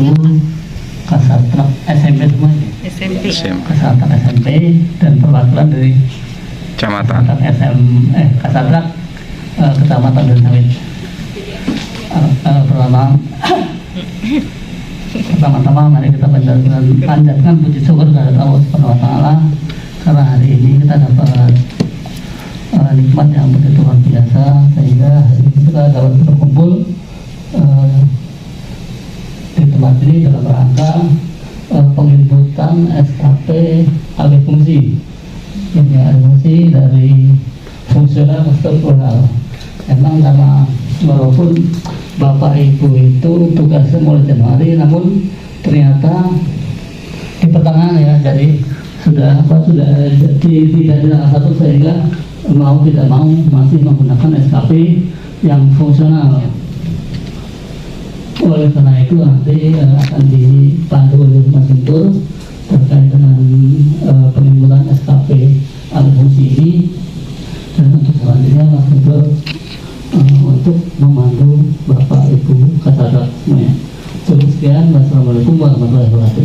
Ibu Kasatrak SMP semuanya. SMP. Kasatrak SMP dan perwakilan dari Kecamatan. Kasatrak Kecamatan Duren pertama-tama mari kita panjatkan puji syukur kepada Allah Subhanahu wa taala karena hari ini kita dapat nikmat yang begitu luar biasa sehingga hari ini kita dapat berkumpul di tempat ini dalam rangka penginputan SKP alih fungsi dari fungsional ke struktural. Emang karena walaupun Bapak Ibu itu tugasnya mulai Januari, namun ternyata di pertengahan ya, jadi sudah jadi tidak ada satu sehingga mau tidak mau masih menggunakan SKP yang fungsional. Oleh karena itu nanti akan dipandu oleh Mas Guntur terkait dengan penimbulan SKP alih fungsi ini, dan untuk selanjutnya Mas Guntur untuk memandu Bapak Ibu Kasatrak semuanya. Cukup sekian. Wassalamualaikum warahmatullahi wabarakatuh.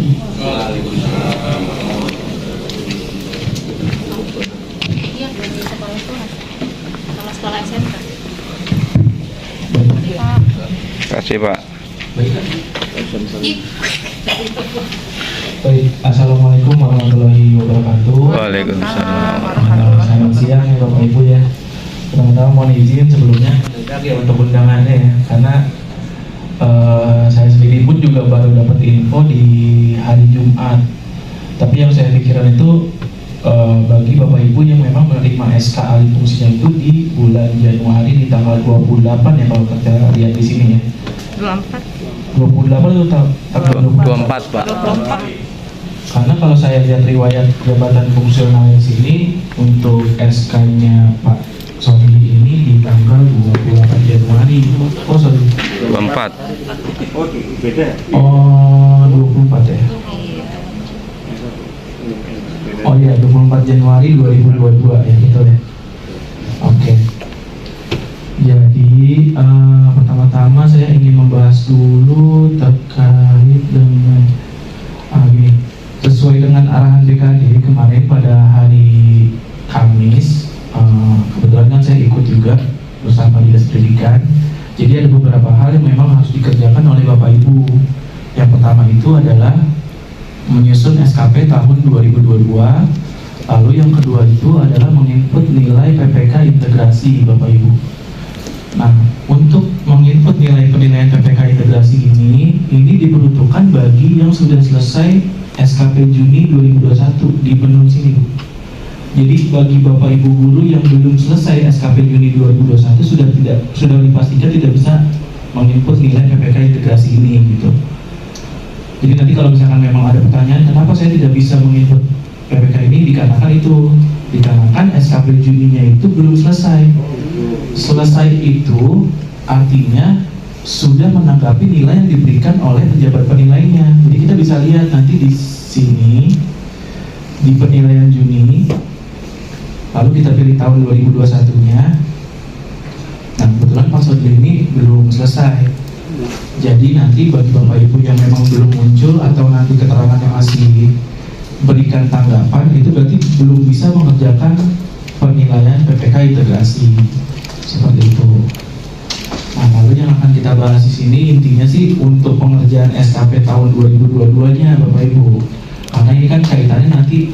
Iya, dari kepala sekolah sama sekolah SMK. Terima kasih Pak. Baik, assalamualaikum warahmatullahi wabarakatuh. Waalaikumsalam. Selamat siang ya Bapak Ibu ya. Pertama-tama mohon izin sebelumnya ya untuk undangannya ya, karena saya sendiri pun juga baru dapat info di hari Jumat. Tapi yang saya pikirkan itu bagi Bapak Ibu yang memang menerima SK alih fungsinya itu di bulan Januari di tanggal 28 ya kalau kita lihat di sini ya. 28 itu tanggal 24 Pak. Karena kalau saya lihat riwayat jabatan fungsional di sini untuk SK-nya Pak Sony ini di tanggal 28 Januari. Oh sorry. 24. Oh 24 ya. Oh iya 24 Januari 2022 ya betul ya. Oke. Jadi pertama-tama saya ingin membahas dulu terkait dengan gini. Sesuai dengan arahan BKD kemarin pada hari Kamis, kebetulan kan saya ikut juga bersama Dinas Pendidikan. Jadi ada beberapa hal yang memang harus dikerjakan oleh Bapak Ibu. Yang pertama itu adalah menyusun SKP tahun 2022. Lalu yang kedua itu adalah menginput nilai PPK integrasi Bapak Ibu. Nah, untuk menginput nilai penilaian PPK integrasi ini diperuntukkan bagi yang sudah selesai SKP Juni 2021 di Benun sini Bu. Jadi bagi Bapak Ibu guru yang belum selesai SKP Juni 2021 sudah dipastikan tidak bisa menginput nilai PPK integrasi ini gitu. Jadi nanti kalau misalkan memang ada pertanyaan kenapa saya tidak bisa menginput PPK ini, dikarenakan SKP Juninya itu belum selesai. Selesai itu artinya sudah menanggapi nilai yang diberikan oleh pejabat penilainya. Jadi kita bisa lihat nanti di sini di penilaian Juni, lalu kita pilih tahun 2021-nya. Nah kebetulan Pak Sodri ini belum selesai. Jadi nanti bagi Bapak Ibu yang memang belum muncul atau nanti keterangan yang masih berikan tanggapan, itu berarti belum bisa mengerjakan penilaian PPK integrasi seperti itu. Nah, lalu yang akan kita bahas di sini intinya sih untuk pengerjaan SKP tahun 2022-nya Bapak Ibu. Karena ini kan kaitannya nanti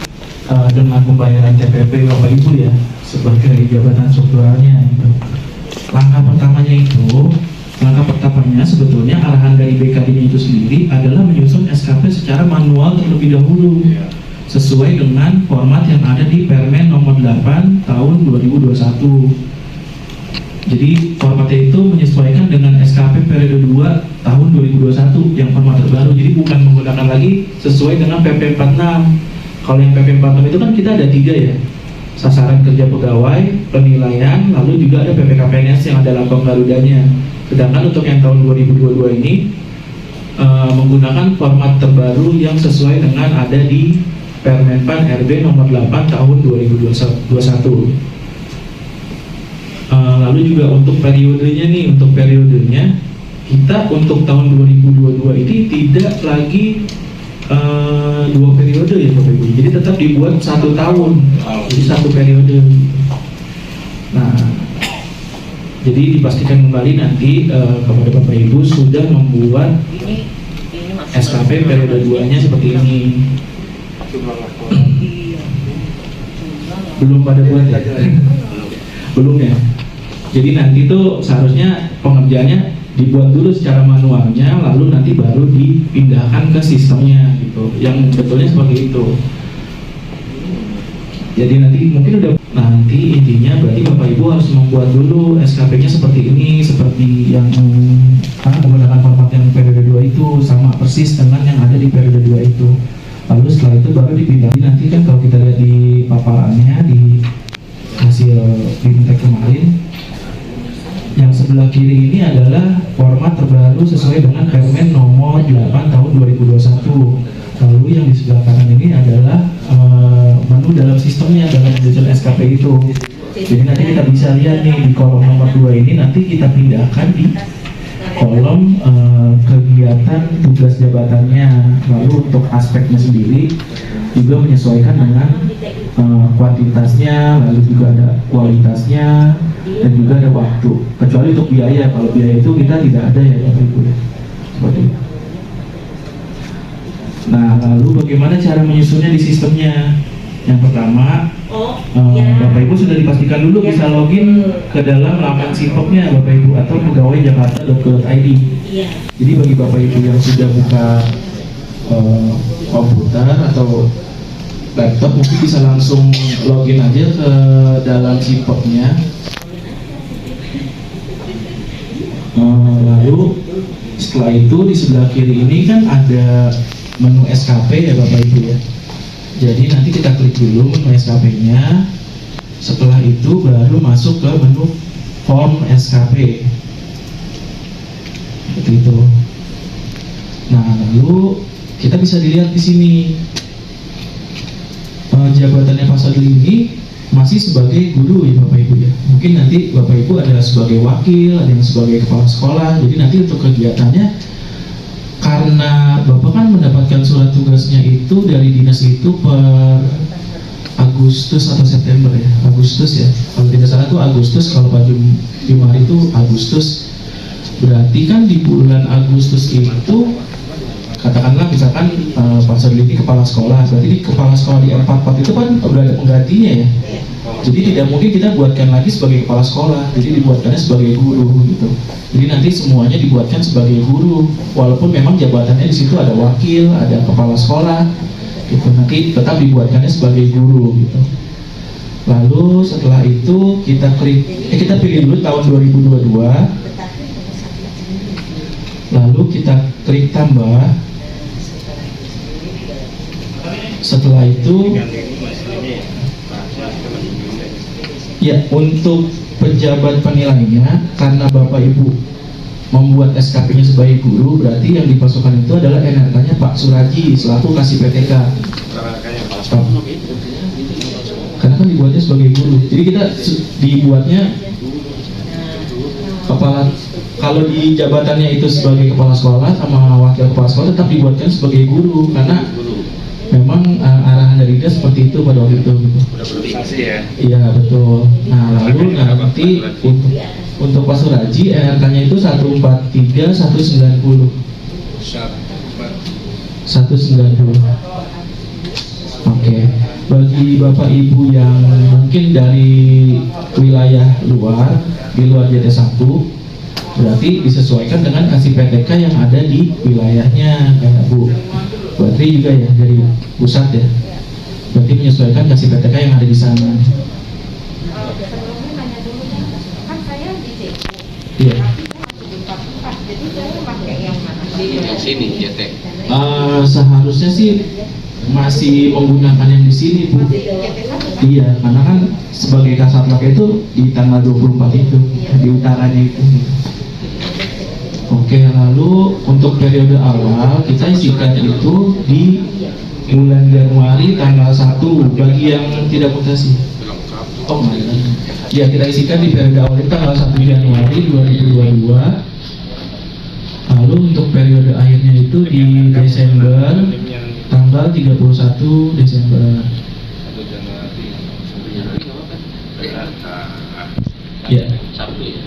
dengan pembayaran TPP Bapak Ibu ya sebagai jabatan strukturalnya gitu. Langkah pertamanya sebetulnya arahan dari BKD itu sendiri adalah menyusun SKP secara manual terlebih dahulu sesuai dengan format yang ada di Permen nomor 8 tahun 2021. Jadi formatnya itu menyesuaikan dengan SKP periode 2 tahun 2021 yang format terbaru. Jadi bukan menggunakan lagi sesuai dengan PP 46. Kalau yang PP 46 itu kan kita ada 3 ya. Sasaran kerja pegawai, penilaian, lalu juga ada PPKPNS yang ada lambang Garudanya. Sedangkan untuk yang tahun 2022 ini menggunakan format terbaru yang sesuai dengan ada di Permenpan RB nomor 8 tahun 2021. Lalu juga untuk periodenya kita untuk tahun 2022 ini tidak lagi 2 periode ya Bapak Ibu. Jadi tetap dibuat 1 tahun, jadi 1 periode. Nah, jadi dipastikan kembali nanti kepada Bapak Ibu sudah membuat Ini SKP periode 2-nya seperti ini. Belum pada buat ya? Belum ya? Jadi nanti tuh seharusnya pengerjaannya dibuat dulu secara manualnya, lalu nanti baru dipindahkan ke sistemnya gitu. Yang betulnya seperti itu. Jadi nanti mungkin udah nanti intinya berarti Bapak Ibu harus membuat dulu SKP-nya seperti ini, seperti yang menggunakan format yang periode 2 itu sama persis dengan yang ada di periode 2 itu. Lalu setelah itu baru dipindahin. Nanti kan kalau kita lihat di paparannya di hasil BIMTEK kemarin, yang sebelah kiri ini adalah format terbaru sesuai dengan Permen nomor 8 tahun 2021. Lalu yang di sebelah kanan ini adalah menu dalam sistemnya, dalam menyusun SKP itu. Jadi nanti kita bisa lihat nih di kolom nomor 2 ini, nanti kita pindahkan di kolom kegiatan tugas jabatannya. Lalu untuk aspeknya sendiri juga menyesuaikan dengan kuantitasnya, lalu juga ada kualitasnya, dan juga ada waktu. Kecuali untuk biaya, kalau biaya itu kita tidak ada ya Bapak Ibu ya. Seperti itu. Nah, lalu bagaimana cara menyusunnya di sistemnya? Yang pertama, Bapak Ibu sudah dipastikan dulu bisa login ke dalam laman Sipopnya Bapak Ibu atau pegawaijakarta.go.id. Jadi bagi Bapak Ibu yang sudah buka komputer atau laptop, mungkin bisa langsung login aja ke dalam Sipopnya. Lalu setelah itu di sebelah kiri ini kan ada menu SKP ya Bapak Ibu ya. Jadi nanti kita klik dulu menu SKP-nya. Setelah itu baru masuk ke menu form SKP. Seperti itu. Nah, lalu kita bisa dilihat di sini jabatannya Pak Sadli ini masih sebagai guru ya Bapak Ibu ya. Mungkin nanti Bapak Ibu ada sebagai wakil, ada yang sebagai kepala sekolah. Jadi nanti untuk kegiatannya, karena Bapak kan mendapatkan surat tugasnya itu dari dinas itu per Agustus atau September ya, Agustus ya. Kalau tidak salah itu Agustus, kalau Pak Jumari itu Agustus. Berarti kan di bulan Agustus itu, katakanlah misalkan Pak Sadli ini kepala sekolah, berarti di kepala sekolah di R44 itu kan udah ada penggantinya ya. Jadi tidak mungkin kita buatkan lagi sebagai kepala sekolah, jadi dibuatkannya sebagai guru gitu. Jadi nanti semuanya dibuatkan sebagai guru, walaupun memang jabatannya di situ ada wakil, ada kepala sekolah, gitu. Nanti tetap dibuatkannya sebagai guru gitu. Lalu setelah itu kita klik, kita pilih dulu tahun 2022. Lalu kita klik tambah. Setelah itu, ya untuk pejabat penilainya, karena Bapak Ibu membuat SKP-nya sebagai guru, berarti yang dipasukkan itu adalah NRK-nya Pak Suraji selaku kasih PTK. Karena kan dibuatnya sebagai guru, jadi kita dibuatnya kepala. Kalau di jabatannya itu sebagai kepala sekolah sama wakil kepala sekolah, tetap dibuatkan sebagai guru karena memang arahan dari dia seperti itu pada waktu itu gitu. Udah berfungsi ya? Iya betul. Nah lalu nanti untuk Pak Suraji NRK-nya itu 143 190. 190. Oke. Bagi Bapak Ibu yang mungkin dari wilayah luar, di luar JT1, berarti disesuaikan dengan kasih PTK yang ada di wilayahnya kayak Bu Badri juga ya, dari pusat ya. Berarti menyesuaikan kasih PTK yang ada di sana. Sebelumnya nanya dulu kan saya di JT. Iya. Jadi saya pakai yang mana? Yang sini JT. Seharusnya sih masih menggunakan yang di sini Bu. Iya, karena kan sebagai Kasatlank itu di tanggal 24 itu, di utaranya itu. Oke, lalu untuk periode awal kita isikan itu di bulan Januari tanggal 1 bagi yang tidak mutasi. Oh enggak. Ya, kita isikan di periode awal itu tanggal 1 Januari 2022 Lalu untuk periode akhirnya itu di Desember, tanggal 31 Desember. Ya, Sabtu ya.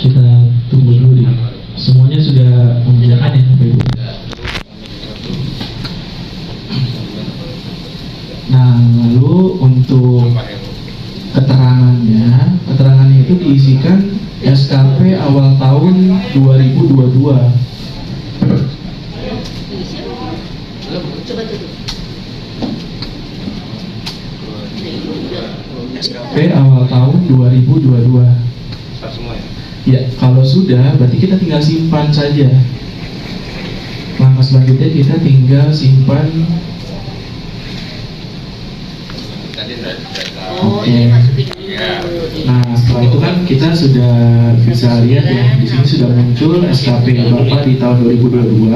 kita tunggu dulu nih. Semuanya sudah mengerjakan ya Bapak Ibu. Nah, lalu untuk keterangannya itu diisikan SKP awal tahun 2022. Coba tutup. SKP awal tahun 2022. Semua ya. Ya, kalau sudah berarti kita tinggal simpan saja. Langkah selanjutnya kita tinggal simpan. Tadi udah Oh, Oke. ini masukin dulu. Ya. Nah, setelah itu kan kita sudah bisa lihat ya, di sini sudah muncul SKP Bapak di tahun 2022.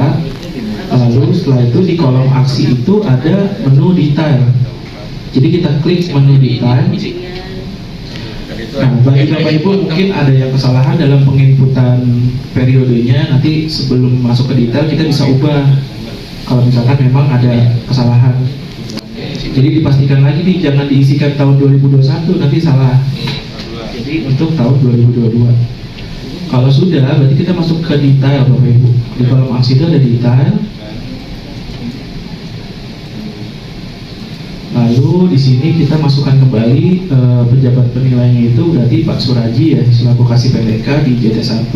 Lalu setelah itu di kolom aksi itu ada menu detail. Jadi kita klik menu detail. Nah, bagi Bapak Ibu mungkin ada yang kesalahan dalam penginputan periodenya. Nanti sebelum masuk ke detail kita bisa ubah. Kalau misalkan memang ada kesalahan. Jadi dipastikan lagi nih, jangan diisikan tahun 2021, nanti salah. Jadi untuk tahun 2022. Kalau sudah, berarti kita masuk ke detail Bapak Ibu. Di kolom aksi itu ada detail. Lalu di sini kita masukkan kembali pejabat penilainya itu berarti Pak Suraji ya, selaku kasih PTK di JT1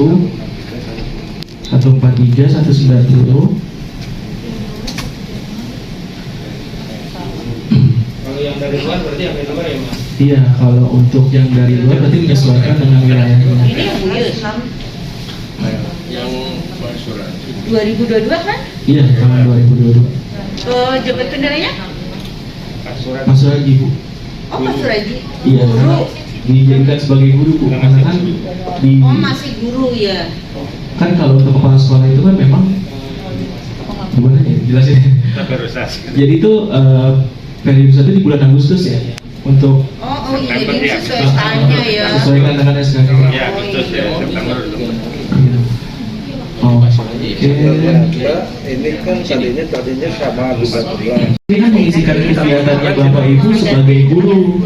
143 190. Kalau yang dari luar berarti yang dari luar ya Mas? Iya, kalau untuk yang dari luar berarti menyesuaikan dengan wilayahnya. Ini yang Buyus. Yang Pak Surati. 2022 kan? Iya, tahun 2022. Jabat penilainya? Mas Suraji Bu. Oh, Pak Suraji. Iya, karena dijadikan sebagai guru Bu. Karena kan di Oh, masih guru ya. kan kalau untuk kepala sekolah itu kan memang gimana ya jelasin. Jadi itu periode satu di bulan Agustus ya untuk Oh, iya, ini sesuai stylenya ya. sesuaikan dengan SKP. Ya, Agustus ya, September. Iya. Oh, oke. Ini kan tadinya sama 2 bulan. Ini kan mengisikan kegiatannya Bapak Ibu sebagai guru.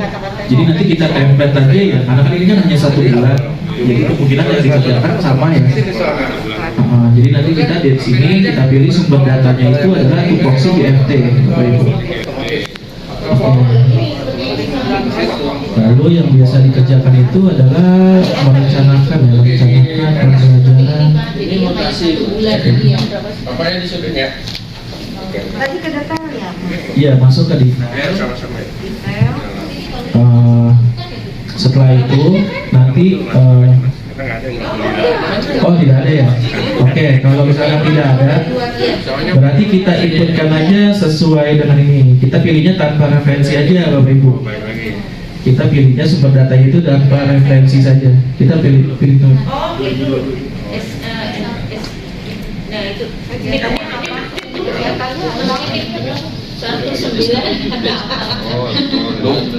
Jadi nanti kita template aja ya, karena kan ini kan hanya 1 bulan. Jadi kemungkinan yang dikerjakan sama ya. Jadi nanti kita di sini kita pilih sumber datanya itu adalah tupoksi BFT, Bapak Ibu. Lalu yang biasa dikerjakan itu adalah merencanakan pembelajaran. Ini mutasi. Bulan ini yang berapa sih? Bapaknya disuruh ya? Tadi ke detail ya? Iya, masuk ke detail. Ya, sama-sama ya. Detail. Setelah itu nanti Kita nggak ada yang nggak oh tidak ada ya. Oke, kalau misalkan tidak ada, berarti kita inputkan aja sesuai dengan ini. Kita pilihnya tanpa referensi aja Bapak Ibu. baik lagi. Kita pilihnya sumber data itu tanpa referensi saja. Kita pilih tuh. Oh, itu. Nah, itu. Ini apa?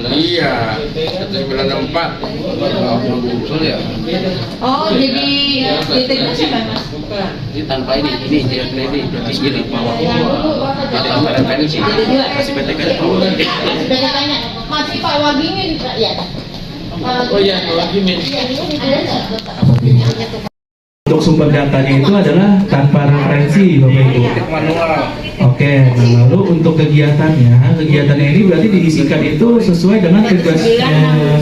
Iya, 194. Betul ya. Oh, jadi integrasi apa Mas? Ini tanpa ini berarti segini. Tanpa referensi. Kasih PTK. Tanya, masih Pak Wagimin ya? Oh iya, Pak Wagimin. Ada nggak? Untuk sumber datanya itu adalah tanpa referensi Bapak Ibu. Oke, nah lalu untuk kegiatannya ini berarti diisikan itu sesuai dengan tugasnya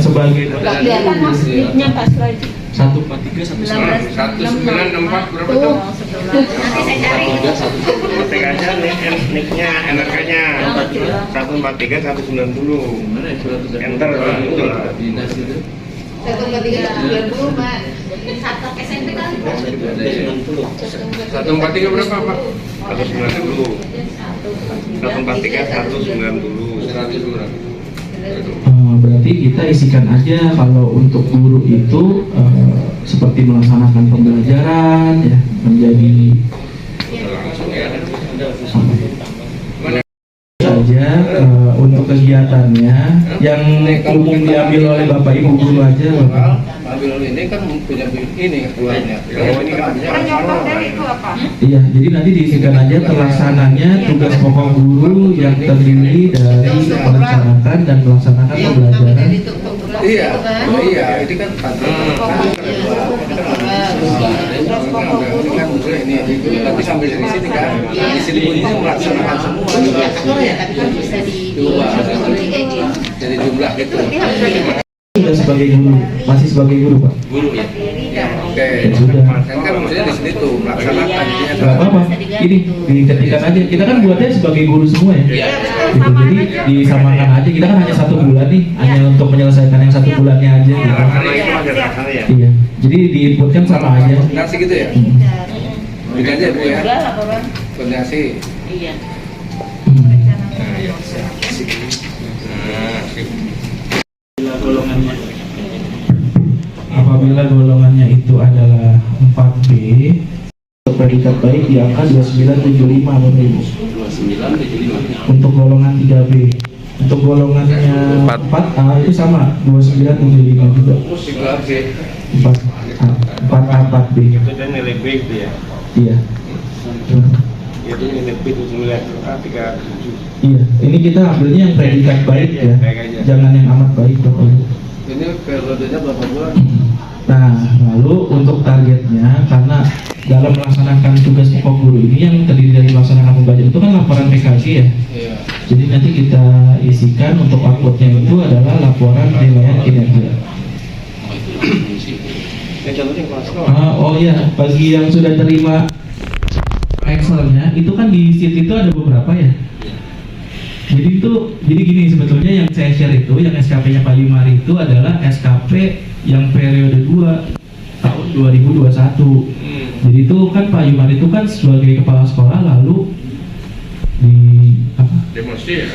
sebagai Kelihatan Mas nicknya Pak Suraji. 143 194 berapa tuh? Nanti saya cari. Ketik aja nicknya, NRK-nya 143 190. Enter gitu lah. 143 Pak. Satu SMP kali Pak. 143 berapa Pak? 190. 143 190. 100 berapa? Berarti kita isikan aja kalau untuk guru itu seperti melaksanakan pembelajaran ya, menjadi Langsung ya. saja untuk kegiatannya yang umum diambil oleh Bapak Ibu guru aja Bapak. Mobil ini kan punya ini keluarnya. Kalau ini kan punya Contoh dari itu apa? Iya, jadi nanti diisikan aja pelaksananya tugas pokok guru yang terdiri dari merencanakan dan melaksanakan pembelajaran. Iya, oh iya, ini kan ini nanti sampai dari sini kan, di sini bunyinya melaksanakan semua. Jadi jumlah gitu. Sudah sebagai guru, masih sebagai guru Pak? Guru ya. Oke. Ya, sudah. Kan maksudnya di sini tuh melaksanakan. Gak apa-apa, ini diketikkan aja. Kita kan buatnya sebagai guru semua ya. Iya. Gitu. Jadi disamakan aja. Kita kan hanya 1 bulan nih, hanya untuk menyelesaikan yang 1 bulannya aja. Gitu. Karena itu ada dasarnya ya. Iya. Jadi diinputkan sama aja. Koordinasi gitu ya. Ini aja Bu ya. Koordinasi. Iya. Apabila golongannya itu adalah 4B, predikat baik di angka 2975 Bapak Ibu. 2975. Untuk golongan 3B. Untuk golongannya 4A itu sama 2975 juga. Sigla B. 4A 4B. Itu kan nilai B gitu ya. Iya. Itu nilai B itu 9, 37. Iya, ini kita ambilnya yang predikat baik ya. Jangan yang amat baik Bapak Ibu. Ini periodenya berapa bulan? Nah, lalu untuk targetnya, karena dalam melaksanakan tugas pokok guru ini yang terdiri dari melaksanakan pembelajaran itu kan laporan PKG ya. Iya. Jadi nanti kita isikan untuk outputnya itu adalah laporan penilaian kinerja. Yang contohnya kelas sekolah. Oh iya, bagi yang sudah terima Excelnya, itu kan di sheet itu ada beberapa ya. Jadi gini sebetulnya yang saya share itu, yang SKP-nya Pak Yumari itu adalah SKP yang periode 2 tahun 2021. Jadi itu kan Pak Yumari itu kan sebagai kepala sekolah lalu di apa? Demonstrasi ya.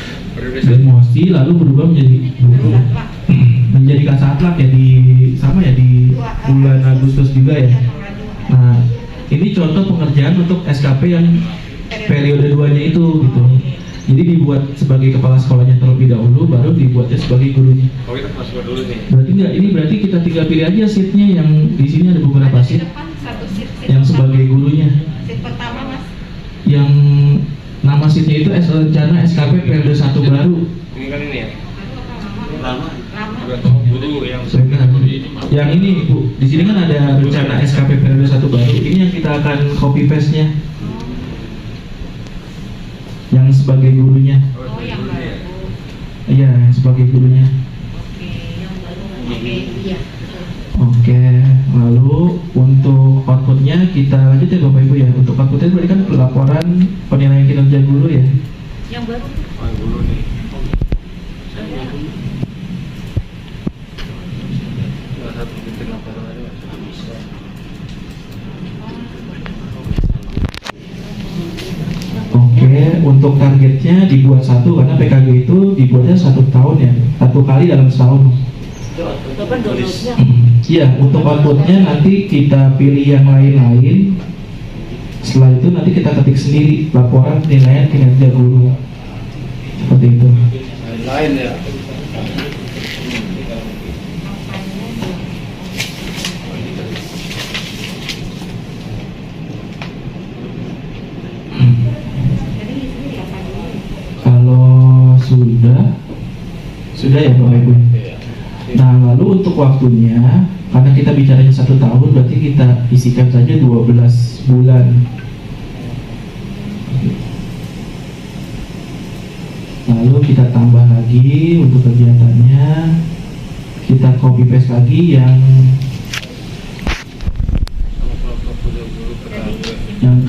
Demosi lalu berubah menjadi guru, menjadi Kasatlank ya di sama ya di bulan Agustus juga ya. Nah ini contoh pengerjaan untuk SKP yang periode 2-nya itu gitu. Jadi dibuat sebagai kepala sekolahnya terlebih dahulu, baru dibuatnya sebagai gurunya. Oh kita kelas 2 dulu nih. Berarti enggak, ini berarti kita tinggal pilih aja sheetnya yang di sini ada beberapa sheet yang sebagai gurunya. Seat pertama Mas. Yang nama sheetnya itu rencana SKP periode 1 baru. Ini kan ini ya. Lama. Guru yang Yang ini Bu, di sini kan ada rencana SKP periode 1 baru. Ini yang kita akan copy paste-nya. Yang sebagai gurunya. Oh, yang baru. Iya, yang sebagai gurunya. Oke, yang baru. Oke, iya. Oke, lalu untuk outputnya kita lanjut ya Bapak Ibu ya. Untuk outputnya berarti kan laporan penilaian kinerja guru ya. Yang baru. guru nih. Oke, untuk targetnya dibuat 1 karena PKG itu dibuatnya 1 tahun ya, 1 kali dalam setahun. Kapan downloadnya? Iya, untuk outputnya nanti kita pilih yang lain-lain. Setelah itu nanti kita ketik sendiri laporan penilaian kinerja guru. Seperti itu. Lain ya. Kalau sudah ya Bapak Ibu. Nah lalu untuk waktunya, karena kita bicaranya 1 tahun, berarti kita isikan saja 12 bulan. Lalu kita tambah lagi untuk kegiatannya, kita copy paste lagi yang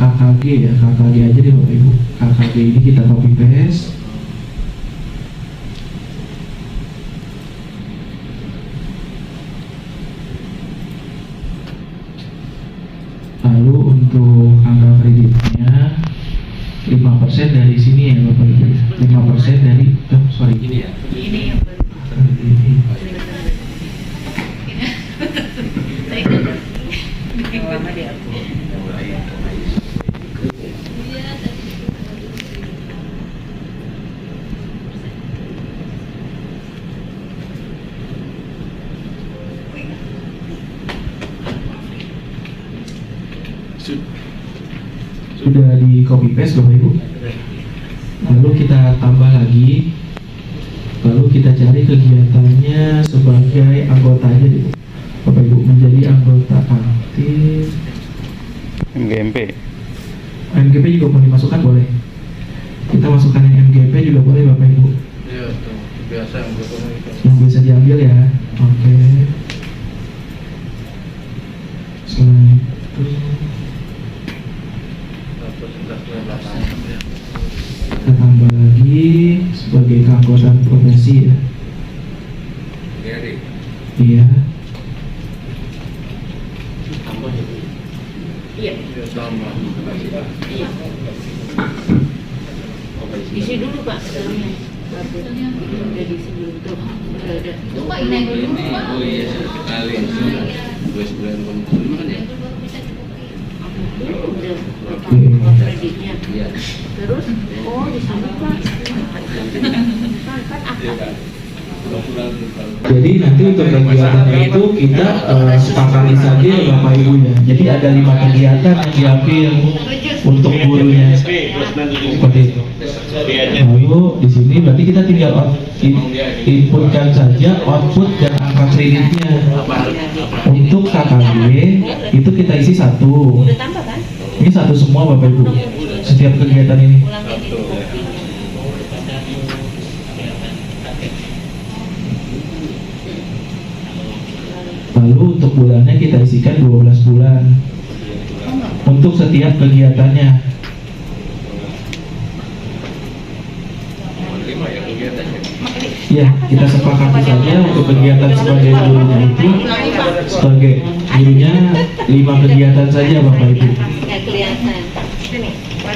KKG ya, KKG aja deh Bapak Ibu. KKG ini kita copy paste. Lalu untuk angka kreditnya 5% dari sini ya Bapak Ibu. 5% dari Ini ya. Ini yang baru. Lama dia. Sudah di copy paste Bapak Ibu. Lalu kita tambah lagi. Lalu kita cari kegiatannya sebagai anggotanya gitu. Bapak Ibu menjadi anggota aktif MGMP. MGP juga mau dimasukkan boleh. Kita masukkan yang MGP juga boleh Bapak Ibu. Iya, tuh biasa Yang bisa diambil ya. Oke. Selain itu kita tambah lagi sebagai keanggotaan profesi ya. Iya. Iya. Isi dulu Pak dalamnya. Udah diisi dulu tuh. Udah ada. Tuh Pak ini dulu Pak. Oh iya, sekali. 2 bulan kemudian ya. Udah kreditnya. Iya. Terus di sana Pak. Kan akad. Jadi nanti untuk kegiatannya itu kita sepakati saja ya Bapak Ibu ya. Jadi ada 5 kegiatan yang diambil untuk gurunya. Seperti itu. Lalu di sini berarti kita tinggal inputkan saja output dan angka kreditnya. Untuk KKG itu kita isi 1. Udah tambah kan? Ini 1 semua Bapak Ibu. Setiap kegiatan ini. Lalu untuk bulannya kita isikan 12 bulan untuk setiap kegiatannya. Ya, kita sepakati saja untuk kegiatan sebagai gurunya itu sebagai gurunya 5 kegiatan saja Bapak Ibu. Nggak kelihatan.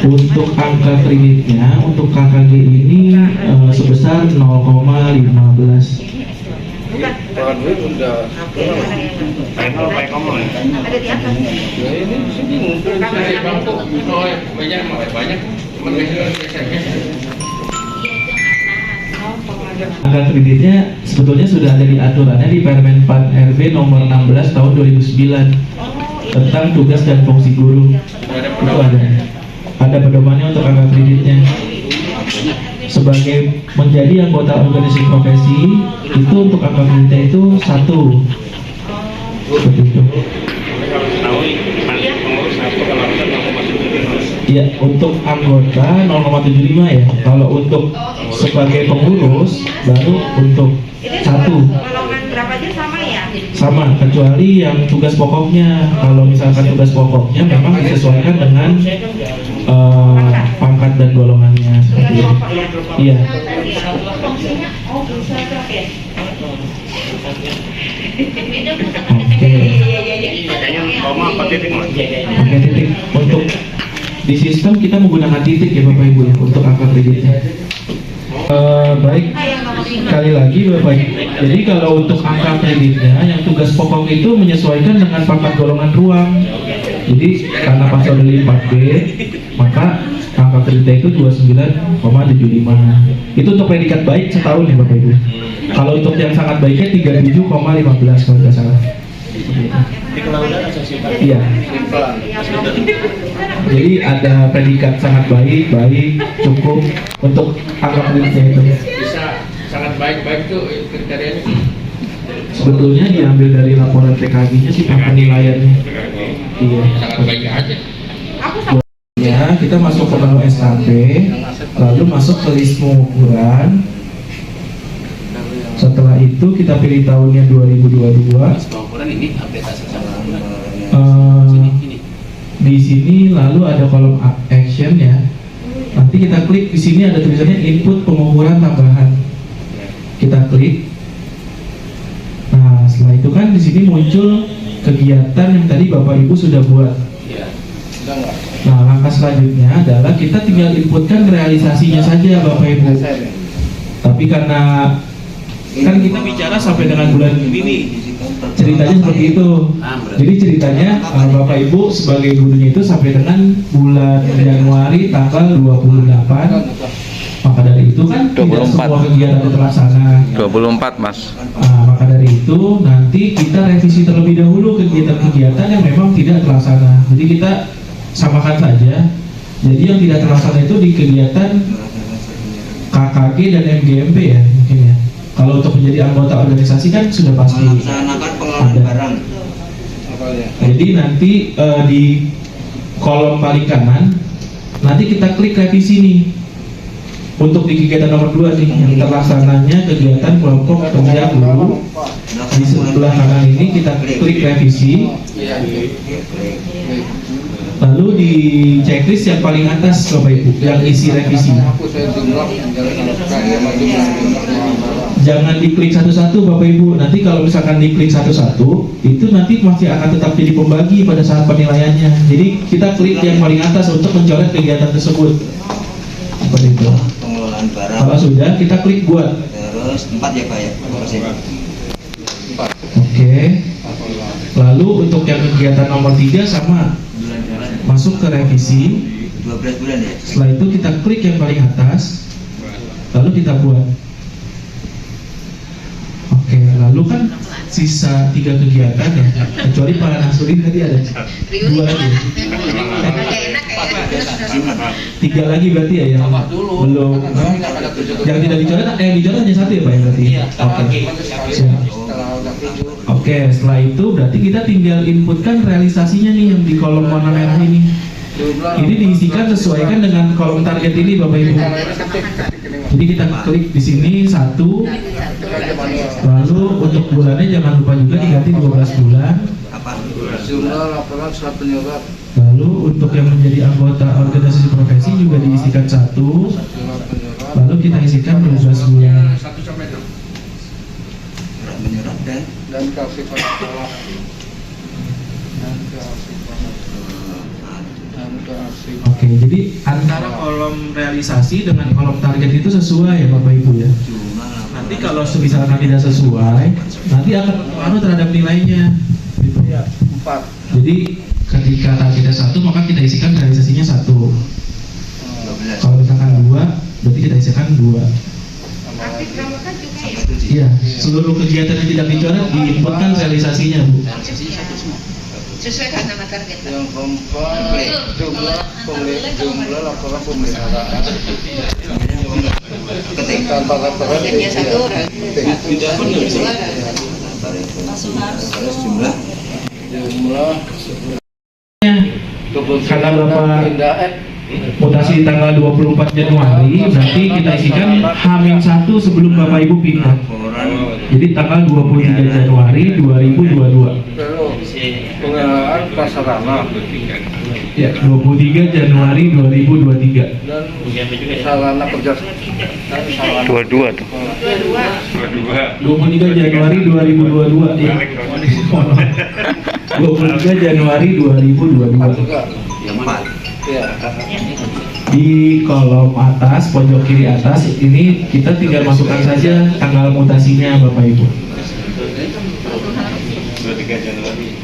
Untuk angka kreditnya untuk KKG ini sebesar 0,15. Kalau dulu udah Ada di atas. ya ini sih bingung saya bangku. Oh, banyak. Cuman biasanya Angka kreditnya sebetulnya sudah ada di aturannya di Permen Pan RB nomor 16 tahun 2009 tentang tugas dan fungsi guru. Itu ada pedomannya untuk angka kreditnya. Sebagai menjadi anggota organisasi profesi itu untuk angka kreditnya itu 1. Seperti itu. Ya, untuk anggota 0,75 ya. Kalau untuk sebagai pengurus baru untuk 1. Golongan berapa aja sama ya? Sama, kecuali yang tugas pokoknya. Kalau misalkan tugas pokoknya memang disesuaikan dengan pangkat dan golongannya seperti itu. Iya. Oke. Pakai titik. Untuk di sistem kita menggunakan titik ya Bapak Ibu ya untuk angka kreditnya. Baik, sekali lagi Bapak Ibu. Jadi kalau untuk angka kreditnya yang tugas pokok itu menyesuaikan dengan pangkat golongan ruang. Jadi karena pasal dari 4B maka angka kreditnya itu 29,75. Itu untuk predikat baik setahun ya Bapak Ibu. Kalau untuk yang sangat baiknya 37,15 kalau tidak salah. Iya. Jadi ada predikat sangat baik, cukup untuk angka kreditnya itu. bisa sangat baik tuh kriterianya. Sebetulnya diambil dari laporan TKG-nya sih penilaiannya. Iya. Sangat baik aja. Ya, kita masuk ke menu SKP, lalu masuk ke list pengukuran. Setelah itu kita pilih tahunnya 2022. Pengukuran ini update hasil sama Di sini lalu ada kolom action ya. Nanti kita klik di sini ada tulisannya input pengukuran tambahan. Kita klik. Nah, setelah itu kan di sini muncul kegiatan yang tadi Bapak Ibu sudah buat. Iya. Sudah enggak? Nah, langkah selanjutnya adalah kita tinggal inputkan realisasinya saja Bapak Ibu. Tapi karena kan kita bicara sampai dengan bulan ini nih, ceritanya seperti itu. Jadi ceritanya Bapak Ibu sebagai gurunya itu sampai dengan bulan Januari tanggal 28. Maka dari itu kan tidak 24. semua kegiatan itu terlaksana. 24 Mas. Nah, maka dari itu nanti kita revisi terlebih dahulu kegiatan kegiatan yang memang tidak terlaksana. Jadi kita samakan saja. Jadi yang tidak terlaksana itu di kegiatan KKG dan MGMP ya mungkin ya. Kalau untuk menjadi anggota organisasi kan sudah pasti melaksanakan pengelolaan barang. Jadi nanti di kolom paling kanan nanti kita klik revisi nih. Untuk di kegiatan nomor 2 nih yang terlaksananya kegiatan kelompok kerja guru. Di sebelah kanan ini kita klik revisi. Lalu di checklist yang paling atas Bapak Ibu yang isi revisi. Jangan diklik satu-satu Bapak Ibu. Nanti kalau misalkan diklik satu-satu, itu nanti masih akan tetap jadi pembagi pada saat penilaiannya. Jadi kita klik yang paling atas untuk mencoret kegiatan tersebut. Seperti itu. Pengelolaan barang. Kalau sudah, kita klik buat. Terus 4 ya Pak ya. Oke. Lalu untuk yang kegiatan nomor 3 sama. Masuk ke revisi. 12 bulan ya. Setelah itu kita klik yang paling atas. Lalu kita buat. Oke, lalu kan sisa 3 kegiatan ya, kecuali Pak Nasruddin tadi ada 2 lagi. 3 lagi berarti ya yang belum, yang tidak dicoret, yang dicoret hanya 1 ya Pak ya berarti. Oke. Siap. Oke, setelah itu berarti kita tinggal inputkan realisasinya nih yang di kolom warna merah ini. Ini diisikan sesuaikan dengan kolom target ini Bapak Ibu. Jadi kita klik di sini 1. Lalu untuk bulannya jangan lupa juga diganti 12 bulan. Jumlah laporan surat penyebab. Lalu untuk yang menjadi anggota organisasi profesi juga diisikan 1. Lalu kita isikan 12 bulan. Surat menyurat dan keaktifan sekolah. Oke, jadi antara kolom realisasi dengan kolom target itu sesuai ya Bapak Ibu ya. Nanti kalau misalkan tidak sesuai, nanti akan pengaruh terhadap nilainya. Gitu. Ya, 4. Jadi ketika targetnya 1 maka kita isikan realisasinya 1. 12. Kalau misalkan 2, berarti kita isikan 2. Iya, seluruh kegiatan yang tidak dicoret diinputkan realisasinya Bu. Sesuai kan nama target. Yang keempat, jumlah laporan pemeliharaan. Ketik. Targetnya 1 orang. Terus jumlah Karena Bapak pindah mutasi tanggal 24 Januari, berarti kita isikan H-1 sebelum Bapak Ibu pindah. laporan Jadi tanggal 23 Januari 2022. pengelolaan prasarana Ya, 23 Januari 2023. dan sarana kerja. 22 tuh. 23 Januari 2022 ya. 23 Januari 2022. Juga. 4. Ya. Di kolom atas, pojok kiri atas, ini kita tinggal masukkan saja tanggal mutasinya Bapak Ibu. 23 Januari.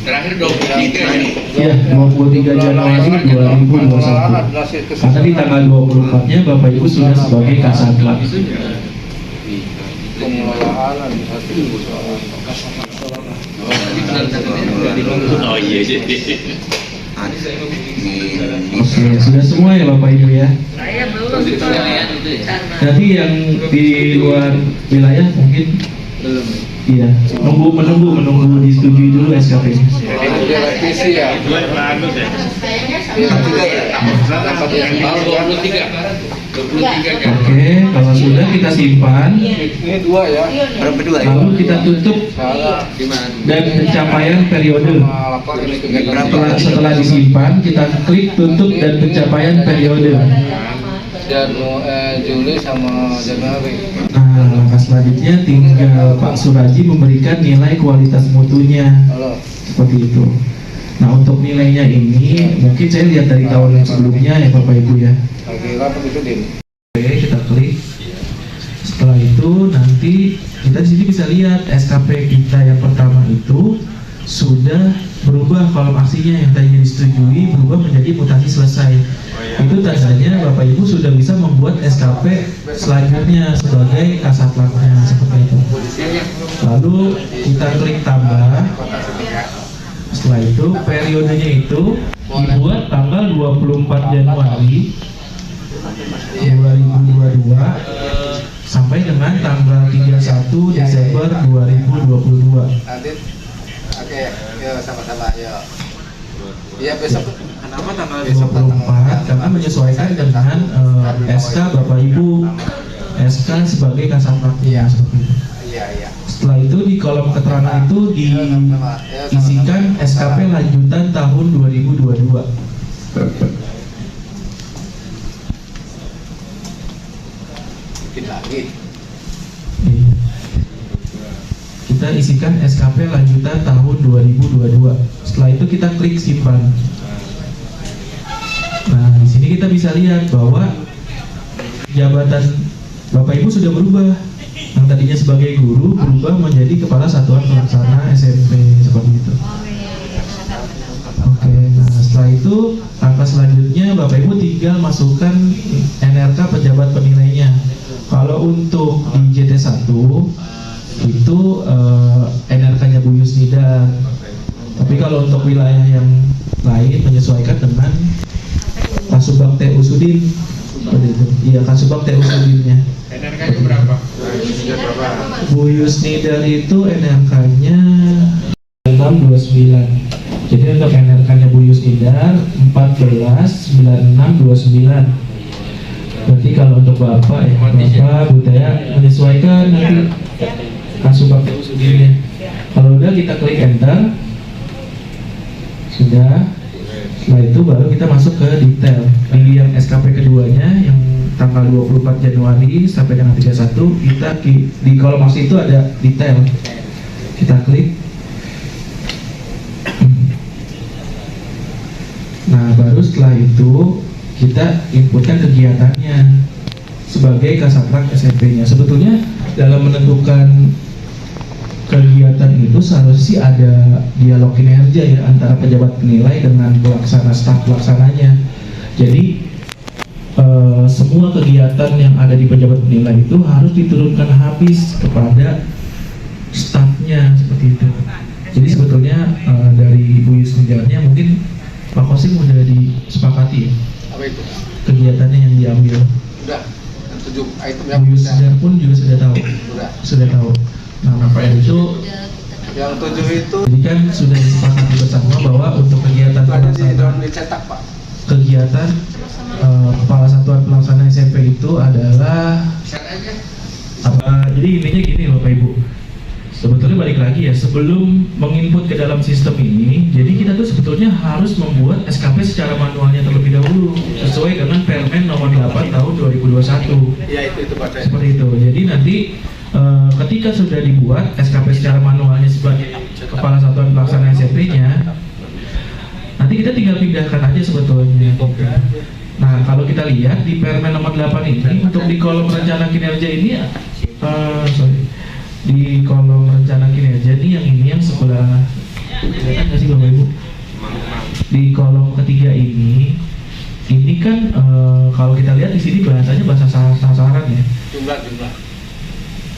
Terakhir 23 nih. Ya, 23 Januari 2021. Karena di tanggal 24-nya Bapak Ibu sudah sebagai kasatlan. Pengelolaan Oh iya sih. Oke, sudah semua ya Bapak Ibu ya. Saya belum. Nanti yang di luar wilayah mungkin iya, menunggu disetujui dulu SKP-nya. revisi ya. Oke, kalau sudah kita simpan, Ini 2 ya. Berapa 2 ya? lalu kita tutup Salah. dan pencapaian periode. Laporan ini kegiatan Setelah disimpan, kita klik tutup dan pencapaian periode. Juli sama Januari. Nah, langkah selanjutnya tinggal Pak Suraji memberikan nilai kualitas mutunya. Halo. Seperti itu. Nah, untuk nilainya ini mungkin saya lihat dari tahun sebelumnya ya Bapak Ibu ya. Kira begitu Din. Oke, kita klik. Setelah itu nanti kita di sini bisa lihat SKP kita yang pertama itu sudah berubah kolom aksinya yang tadinya disetujui berubah menjadi mutasi selesai. Itu tandanya Bapak Ibu sudah bisa membuat SKP selanjutnya sebagai kasatlannya seperti itu. Lalu kita klik tambah. setelah itu periodenya itu dibuat tanggal 24 Januari 2022 sampai dengan tanggal 31 Desember 2022. Nanti, oke, yuk sama-sama, yuk. Iya besok. Kenapa tanggal besok? 24 karena menyesuaikan dengan SK Bapak Ibu, SK sebagai kasatprak. Iya. Seperti itu. Iya. Setelah itu di kolom keterangan itu diisikan SKP lanjutan tahun 2022. Dikit lagi. Kita isikan SKP lanjutan tahun 2022. Setelah itu kita klik simpan. Nah, di sini kita bisa lihat bahwa jabatan Bapak Ibu sudah berubah. Yang tadinya sebagai guru berubah menjadi kepala satuan pelaksana SMP seperti itu. Oke, nah setelah itu langkah selanjutnya Bapak Ibu tinggal masukkan NRK pejabat penilainya. Kalau untuk di JT1 itu NRK-nya Bu Yusnida. Tapi kalau untuk wilayah yang lain menyesuaikan dengan Kasubag TU Sudin. Seperti itu. Iya, Kasubag TU Sudinnya. NRK-nya berapa? Bu Yusnida itu NRK-nya 629. Jadi untuk NRK-nya Bu Yusnida 149629. Berarti kalau untuk Bapak ya, Bapak Bu Tea menyesuaikan nanti Kasubag TU Sudinnya. Kalau udah kita klik enter. Sudah. Setelah itu baru kita masuk ke detail. Di yang SKP keduanya yang tanggal 24 Januari sampai dengan 31 kita di kolom masuk itu ada detail. Kita klik. Nah, baru setelah itu kita inputkan kegiatannya sebagai kasatprak SMP-nya. Sebetulnya dalam menentukan kegiatan itu seharusnya sih ada dialog kinerja ya antara pejabat penilai dengan pelaksana, staf pelaksananya. Jadi semua kegiatan yang ada di pejabat penilai itu harus diturunkan habis kepada stafnya seperti itu. Jadi sebetulnya dari Bu Yusnidanya mungkin Pak Kosim udah disepakati ya Apa itu? kegiatannya yang diambil. Udah. Yang 7 item yang Bu Yusnida pun juga sudah tahu. Sudah tahu. Nah, apa itu? Yang 7 itu Jadi kan sudah disepakati bersama bahwa untuk kegiatan ada di pelaksanaan dalam dicetak, Pak. kegiatan kepala satuan pelaksana SMP itu adalah jadi intinya gini Bapak Ibu. Sebetulnya balik lagi ya, sebelum menginput ke dalam sistem ini, jadi kita tuh sebetulnya harus membuat SKP secara manualnya terlebih dahulu sesuai dengan Permen nomor 8 tahun 2021. Iya, itu Pak. Seperti itu. Jadi nanti ketika sudah dibuat SKP secara manualnya sebagai kepala satuan pelaksana SMP-nya, nanti kita tinggal pindahkan aja sebetulnya. Nah, kalau kita lihat di Permen nomor 8 ini untuk di kolom rencana kinerja ini di kolom rencana kinerja ini yang sebelah kelihatan nggak sih Bapak Ibu? Di kolom ketiga ini kan kalau kita lihat di sini bahasanya bahasa sasaran ya. Jumlah.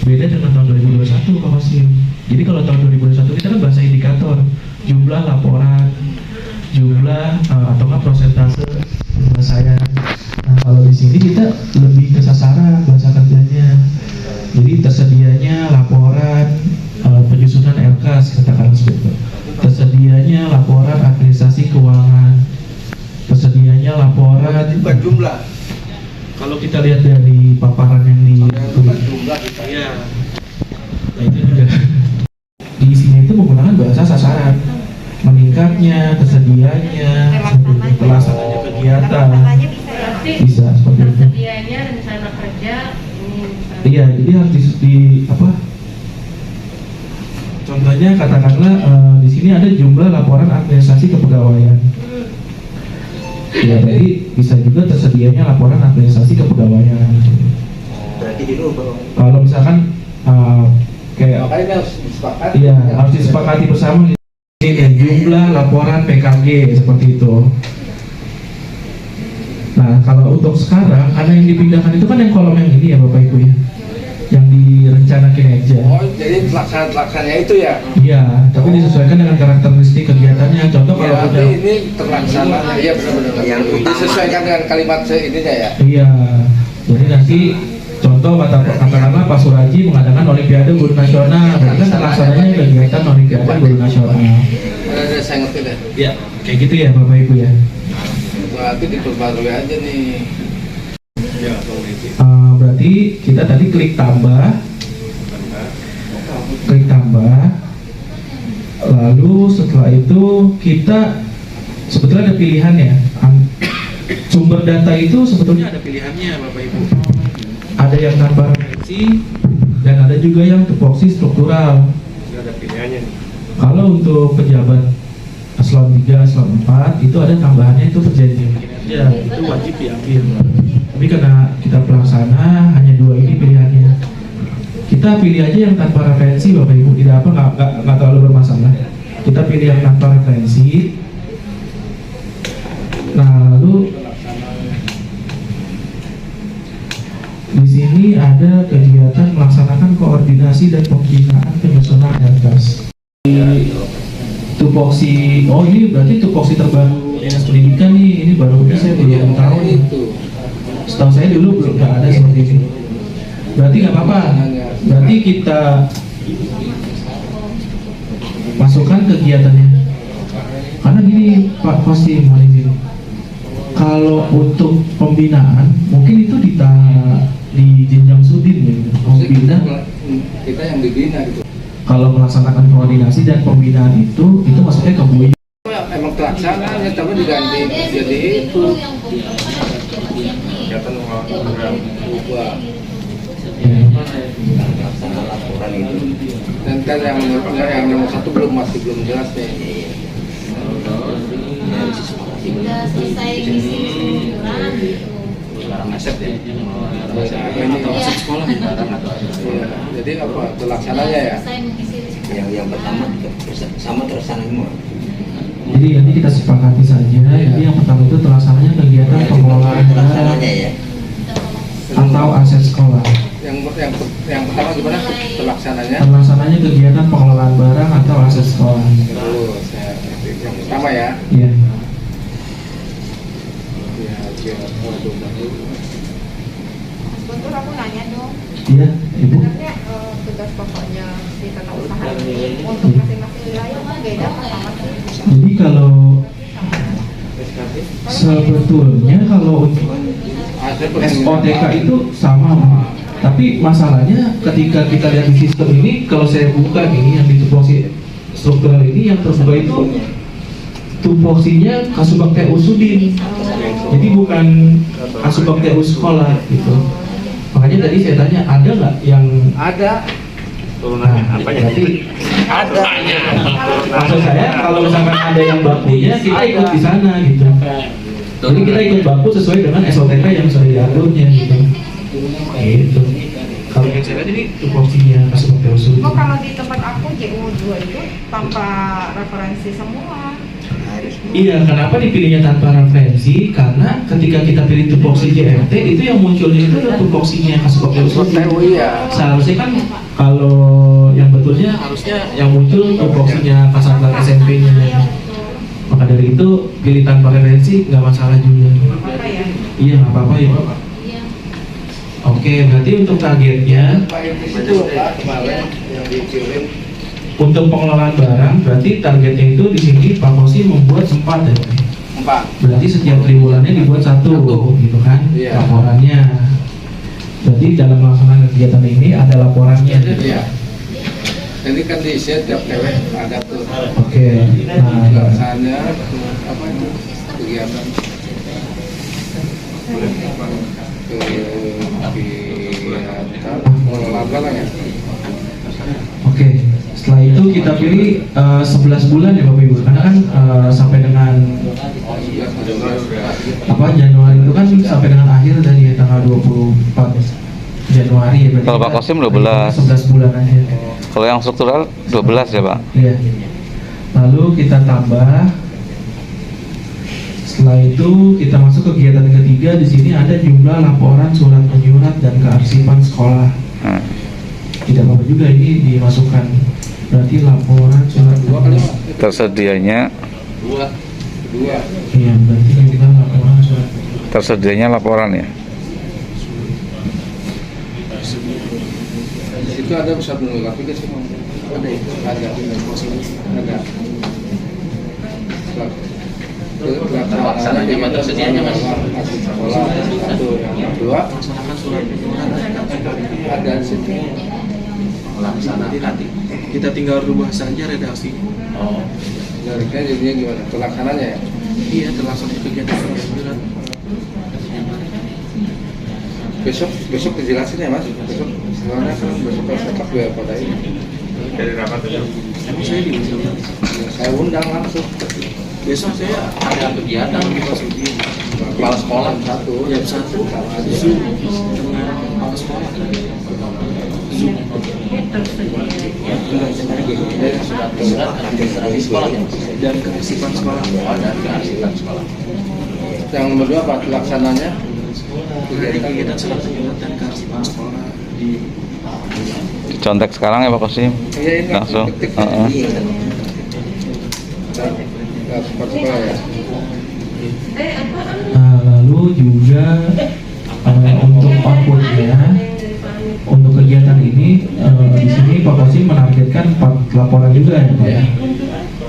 Beda dengan tahun 2021 Pak Kosim. Jadi kalau tahun 2021 kita kan bahasa indikator, jumlah laporan, jumlah atau nggak persentase penyelesaian. Nah, kalau di sini kita lebih ke sasaran bahasa kerjanya. Jadi tersedianya laporan penyusunan RKAS katakan seperti itu. Tersedianya laporan administrasi keuangan. Tersedianya laporan Bukan jumlah. kalau kita lihat dari paparan yang Bukan jumlah kita. Iya. Nah, itu juga di sini itu menggunakan bahasa sasaran, meningkatnya, tersedianya, pelaksananya kegiatan, bisa seperti itu. Tersedianya rencana kerja ini. Iya, jadi harus contohnya katakanlah di sini ada jumlah laporan administrasi kepegawaian. Ya, jadi bisa juga tersedianya laporan administrasi kepegawaian. Berarti dirubah. Kalau misalkan kayak Makanya harus disepakati. iya harus disepakati bersama ini jumlah laporan PKG seperti itu. Nah, kalau untuk sekarang karena yang dipindahkan itu kan yang kolom yang ini ya Bapak Ibu ya. yang di rencana kinerja. Oh, jadi pelaksananya itu ya? Iya, tapi disesuaikan dengan karakteristik kegiatannya. Contoh Ya, kalau nanti punya, ini terlaksananya, iya benar-benar. Yang utama. Disesuaikan dengan kalimat ininya ya? iya, jadi nanti contoh katakanlah Pak Suraji mengadakan Olimpiade Guru Nasional, berarti kan terlaksananya kegiatan Olimpiade Guru Nasional. Ada saya ngerti deh. Iya, kayak gitu ya Bapak Ibu ya. Berarti diperbarui aja nih. Berarti kita tadi klik tambah, lalu setelah itu kita sebetulnya ada pilihan ya. Sumber data itu sebetulnya ada pilihannya Bapak Ibu. Ada yang tanpa referensi dan ada juga yang tupoksi struktural. Ada pilihannya nih. Kalau untuk pejabat eselon 3, eselon 4 itu ada tambahannya itu perjanjian kinerja, itu wajib diambil. Tapi karena kita pelaksana hanya 2 ini pilihannya. Kita pilih aja yang tanpa referensi Bapak Ibu, tidak apa, nggak terlalu bermasalah. Kita pilih yang tanpa referensi. Nah, lalu di sini ada kegiatan melaksanakan koordinasi dan pembinaan penyusunan herkas. Tupoksi, oh ini berarti tupoksi terbaru dinas pendidikan nih, ini baru ini saya belum tahu nih. Setahu saya dulu belum ada seperti ini. Berarti nggak apa-apa. Berarti kita masukkan kegiatannya. Karena gini Pak Kosti, mohon izin. Kalau untuk pembinaan mungkin itu di jenjang sudin ya. Pembina Kita yang dibina gitu. kalau melaksanakan koordinasi dan pembinaan itu maksudnya ke BUI. Emang pelaksananya, tapi diganti jadi itu. Kegiatan program Ubah. Ya. laksana laporan itu. Dan kan yang nomor 1 masih belum jelas nih. Sudah selesai ngisi struktural gitu. Barang aset ya. Atau aset sekolah. Barang atau aset sekolah. Jadi apa pelaksananya ya? Selesai mengisi struktural. Yang pertama sama terlaksana semua. Jadi nanti kita sepakati saja. Jadi yang pertama itu terlaksananya kegiatan pengelolaan Terlaksananya barang ya. atau aset sekolah. Yang pertama gimana? Pelaksananya? Terlaksananya kegiatan pengelolaan barang atau aset sekolah. Dulu saya yang pertama ya. Iya. Ya, waduh, Betul, aku nanya dong. Iya, Ibu. Sebenarnya tugas pokoknya di tata usaha ini untuk masing-masing wilayah beda apa sama sih? Jadi kalau sebetulnya kalau untuk SOTK itu sama, tapi masalahnya ketika kita lihat di sistem ini, kalau saya buka ini yang di tupoksi struktural ini yang terbuka itu tupoksinya Kasubag TU Sudin, jadi bukan Kasubag TU sekolah gitu. Makanya tadi saya tanya ada nggak yang ada Turunannya apa ya? berarti ada. maksud saya kalau misalkan ada yang bakunya kita ikut di sana gitu. Jadi kita ikut baku sesuai dengan SOTK yang sudah diaturnya gitu. Gitu. Kalau yang saya lihat ini tupoksinya Kasubag TU Sudin. Oh, kalau di tempat aku JU2 itu tanpa referensi semua. Iya, kenapa dipilihnya tanpa referensi? Karena ketika kita pilih tupoksi JMT itu yang munculnya itu adalah tupoksinya Kasubag TU Sudin. ya. Seharusnya kan kalau yang betulnya harusnya yang muncul tupoksinya Kasatlan SMP-nya. Maka dari itu pilih tanpa referensi nggak masalah juga. Apa ya? Iya nggak apa-apa ya Bapak. Oke, berarti untuk targetnya Pak Intis itu Pak kemarin yang dikirim untuk pengelolaan barang, berarti targetnya itu di sini Pak Kosi membuat 4 ya. 4. Berarti setiap triwulannya dibuat 1 gitu kan Iya. laporannya. Berarti dalam melaksanakan kegiatan ini ada laporannya. Iya. Jadi kan di set tiap TW ada tuh. Oke. Nah, Pelaksana apa itu kegiatan kegiatan pengelolaan barang ya. oke. Setelah itu kita pilih 11 bulan ya Bapak Ibu. Karena kan sampai dengan Januari itu kan sampai dengan akhir tadi ya, tanggal 24 Januari ya berarti. Kalau Pak Kosim 12. 11 bulan aja. Kalau yang struktural 12 ya Pak? Iya. Lalu kita tambah. Setelah itu kita masuk ke kegiatan ketiga. Di sini ada jumlah laporan surat menyurat dan kearsipan sekolah. Nah, Tidak apa-apa juga ini dimasukkan. Berarti laporan surat Dua kali Pak. tersedianya Dua. Iya, berarti kan kita laporan surat. tersedianya laporan ya. Di situ ada pusat pornografi kan semua. Ada. Pelaksananya mah tersedianya Mas. Sekolah satu, yang kedua ada di situ. Melaksanakan. Kita tinggal rubah saja redaksi. Oh. Jadinya gimana? Pelaksananya ya? Iya, terlaksana kegiatan pembelajaran. Besok dijelasin ya Mas. Besok soalnya kan besok harus tetap ya pada ini. Dari rapat itu. Emang saya diundang. Ya, saya undang langsung. Besok saya Ada kegiatan di Pasuki. kepala sekolah Jam 1 Sama aja. Zoom dengan kepala sekolah. Zoom. surat administrasi sekolah ya. Dan kearsipan sekolah. Ada kearsipan sekolah. Yang nomor dua Pak, pelaksananya Dari kegiatan surat menyurat dan kearsipan sekolah di Dicontek sekarang ya Pak Kosim. Iya, ini Langsung. ketik. Heeh. Nah, seperti sekolah ya. Nah, lalu juga untuk outputnya, untuk kegiatan ini di sini Pak Kosim menargetkan 4 laporan juga ya Pak ya.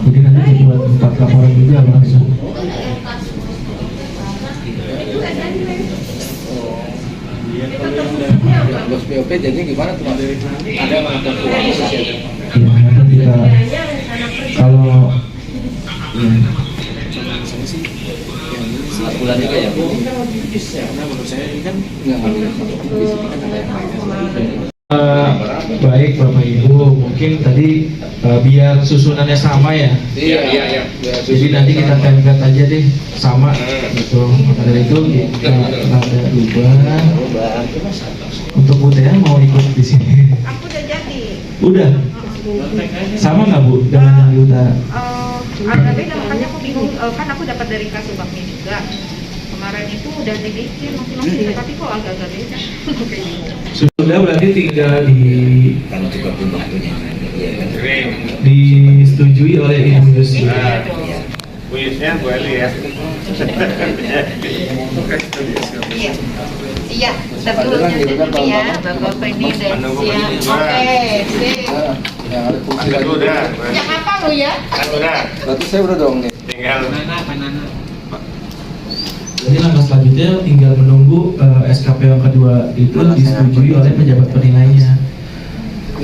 Jadi nanti dibuat 4 laporan juga langsung. Bos BOP jadi gimana tuh Mas? Ada mengatur keuangan sosial. Ya, nanti kita kalau ya, Bulan juga ya. karena menurut saya ini kan Enggak ada. baik Bapak Ibu, mungkin tadi biar susunannya sama ya. Iya. Jadi nanti kita template aja deh sama gitu. Maka dari itu kita ada ubah. Untuk Bu Tea mau ikut di sini? Aku udah jadi. Udah. Sama nggak Bu dengan yang Yuta? Agak beda, makanya aku bingung. Kan aku dapat dari Kasubagnya juga. Kemarin itu udah dibikin masing-masing, tapi kok agak-agak beda. Kayak gitu. Sudah, berarti tinggal Kan juga belum waktunya. Iya kan. disetujui oleh Ibu Yusri. Iya. Kuisnya Bu Eli ya. Iya. Iya, sebetulnya ini ya, Bapak ini udah siap. Oke, sip. Yang ada fungsi Kan lagi. udah. Yang apa lu ya? Kan udah. Berarti saya udah dong nih. Tinggal Jadi langkah selanjutnya tinggal menunggu SKP yang kedua itu disetujui oleh pejabat penilainya.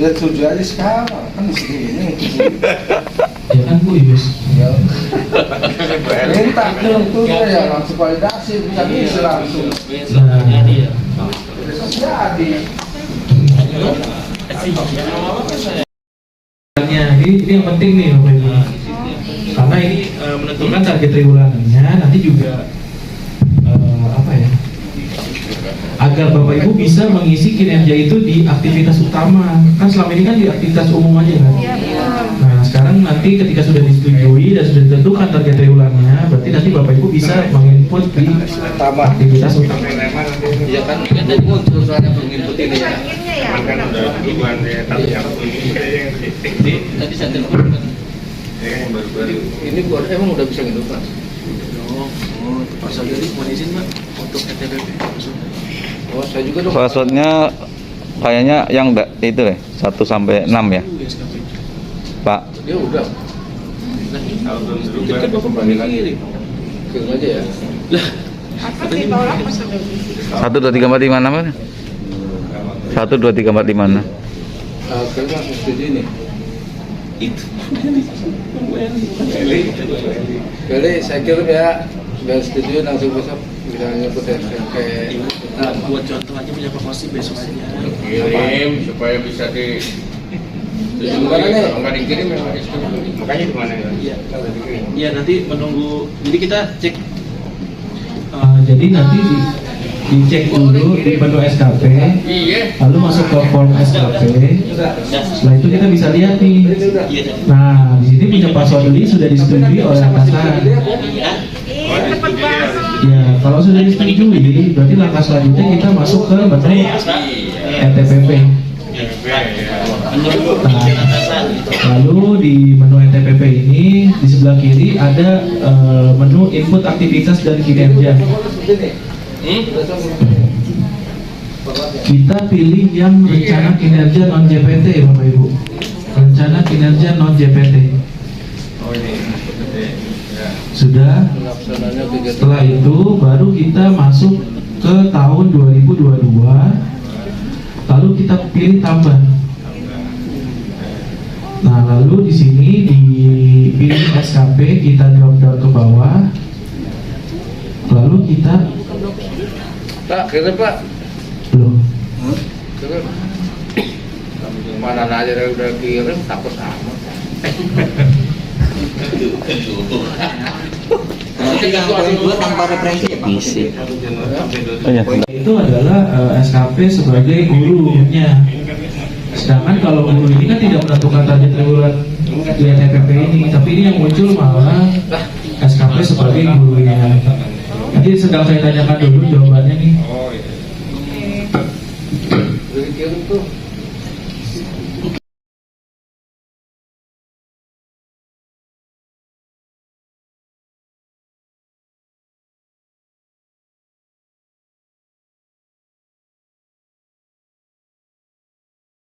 Ya setuju aja sekarang. Kan di sini ini. Ya kan Bu Yus? Ya. Minta tuh ya langsung validasi bisa langsung. Nah, Jadi. ini yang penting nih Bapak Ibu. Karena ini menentukan target triwulanannya, nanti juga apa ya? Agar Bapak Ibu bisa mengisi kinerja itu di aktivitas utama. Kan selama ini kan di aktivitas umum aja kan? Iya, betul. Nah, sekarang nanti ketika sudah disetujui dan sudah ditentukan target triwulannya, berarti nanti Bapak Ibu bisa menginput di aktivitas utama. Iya kan tadi muncul soalnya menginput ini ya. Akhirnya ya. kan udah duluan ya, tapi yang Tadi saya telepon kan. yang baru-baru. Ini buat emang udah bisa ngidup Mas. Oh, pasal jadi mohon izin Pak untuk ETBP. Oh, saya juga dong. Passwordnya kayaknya yang itu ya 1 sampai 6 ya Pak. Dia udah. Kalau belum berubah, Kan Bapak kembali lagi. kirim. Kirim aja ya. Apa sih tolak pas udah bisa? 1 2 3 4 5 6 kan? 1 2 3 4 5 6. Kayaknya langsung setuju nih. Jadi saya kirim ya. Biar setuju langsung besok bisa nyebut SKP. Nah, buat contoh aja punya Pak Kosim besok aja. Kirim supaya bisa di Gimana nih? Kalau nggak dikirim ya nggak dikirim. Makanya gimana ya? Iya. Iya, nanti menunggu. Jadi kita cek. Jadi nanti dicek dulu di menu SKP, lalu masuk ke form SKP. Setelah itu kita bisa lihat nih. Nah, di sini punya password ini sudah disetujui oleh atasan. Cepet banget. Ya, kalau sudah disetujui, berarti langkah selanjutnya kita masuk ke menu NTPP. Nah, lalu di menu NTPP ini di sebelah kiri ada menu input aktivitas dan kinerja. Kita pilih yang rencana kinerja non JPT, Bapak Ibu. Rencana kinerja non JPT. Sudah. Setelah itu baru kita masuk ke tahun 2022. Lalu kita pilih tambah. Nah, lalu di sini dipilih SKP, kita drop down ke bawah. Lalu kita Pak, kirim Pak. belum. Kirim. Mana aja udah kirim, takut amat. Nanti yang kedua tanpa referensi ya Pak? Oh iya. Itu adalah SKP sebagai gurunya. Sedangkan kalau guru ini kan tidak menentukan target triwulan di NTPP ini, tapi ini yang muncul malah SKP sebagai gurunya. Nanti sedang saya tanyakan dulu jawabannya nih. Oh iya. Kirim tuh.